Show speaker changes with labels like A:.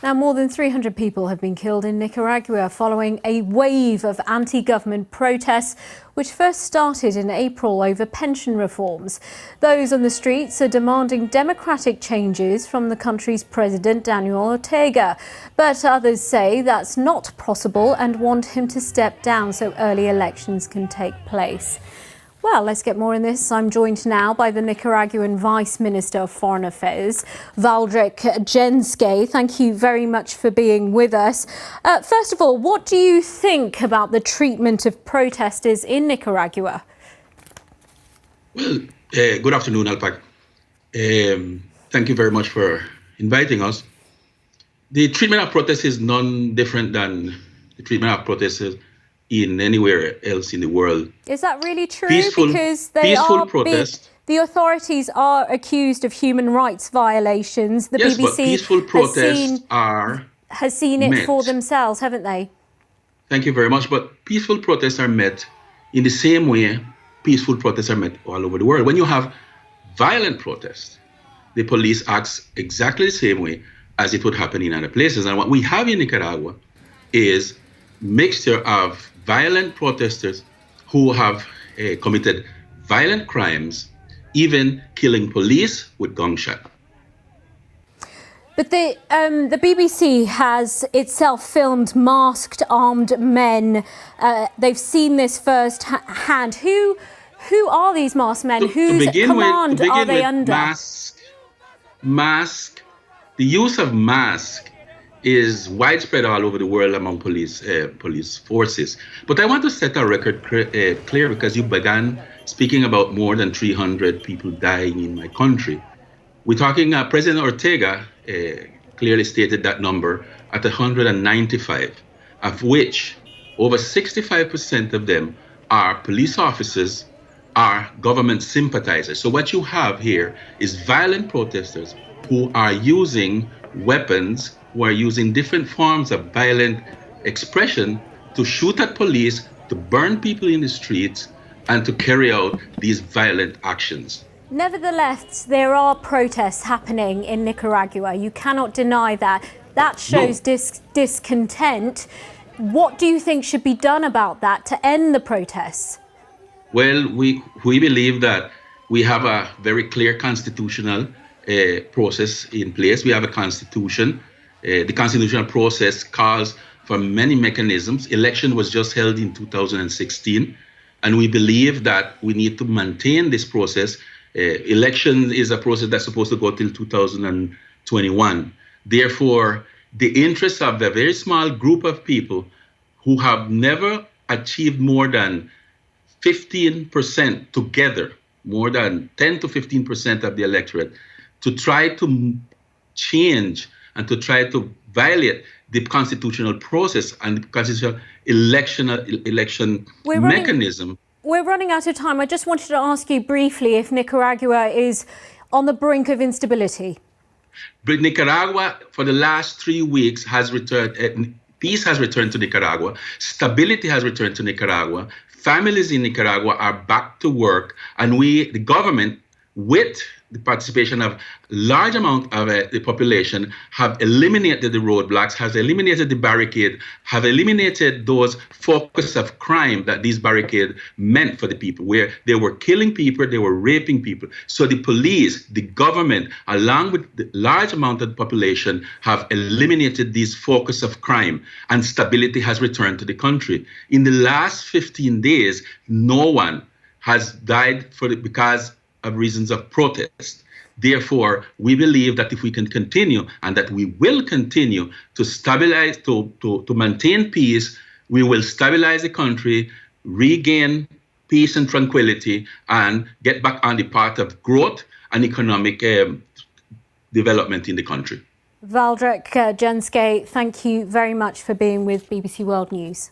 A: Now, more than 300 people have been killed in Nicaragua following a wave of anti-government protests, which first started in April over pension reforms. Those on the streets are demanding democratic changes from the country's president, Daniel Ortega. But others say that's not possible and want him to step down so early elections can take place. Well, let's get more in this. I'm joined now by the Nicaraguan Vice Minister of Foreign Affairs, Valdric Jenske. Thank you very much for being with us. First of all, what do you think about the treatment of protesters in Nicaragua?
B: Well, good afternoon, Alpac. Thank you very much for inviting us. The treatment of protests is none different than the treatment of protesters in anywhere else in the world.
A: Is that really true?
B: Because
A: the authorities are accused of human rights violations. The
B: yes,
A: BBC
B: but peaceful protests
A: has seen it for themselves, haven't they?
B: Thank you very much. But peaceful protests are met in the same way peaceful protests are met all over the world. When you have violent protests, the police acts exactly the same way as it would happen in other places. And what we have in Nicaragua is mixture of violent protesters who have committed violent crimes, even killing police with gunshot.
A: But the BBC has itself filmed masked armed men. They've seen this firsthand. Who are these masked men? Whose command are they under?
B: The use of mask is widespread all over the world among police forces. But I want to set our record clear because you began speaking about more than 300 people dying in my country. We're talking, President Ortega clearly stated that number at 195, of which over 65% of them are police officers, are government sympathizers. So what you have here is violent protesters who are using weapons, who are using different forms of violent expression to shoot at police, to burn people in the streets, and to carry out these violent actions.
A: Nevertheless, there are protests happening in Nicaragua. You cannot deny that. That shows discontent. What do you think should be done about that to end the protests?
B: Well, we believe that we have a very clear constitutional process in place. We have a constitution. The constitutional process calls for many mechanisms. Election was just held in 2016, and we believe that we need to maintain this process. Election is a process that's supposed to go till 2021. Therefore, the interests of a very small group of people who have never achieved more than 15% together, more than 10 to 15% of the electorate, to try to change and to try to violate the constitutional process and the constitutional election mechanism.
A: We're running out of time. I just wanted to ask you briefly if Nicaragua is on the brink of instability.
B: But Nicaragua, for the last 3 weeks, has returned. Peace has returned to Nicaragua. Stability has returned to Nicaragua. Families in Nicaragua are back to work, and the government, with the participation of large amount of the population, have eliminated the roadblocks, has eliminated the barricade, have eliminated those focus of crime that these barricades meant for the people, where they were killing people, they were raping people. So the police, the government, along with the large amount of the population, have eliminated these focus of crime, and stability has returned to the country. In the last 15 days, no one has died because of reasons of protest. Therefore, we believe that if we can continue, and that we will continue to stabilize, to maintain peace, we will stabilize the country, regain peace and tranquility, and get back on the path of growth and economic development in the country.
A: Valdric Jenske, thank you very much for being with BBC World News.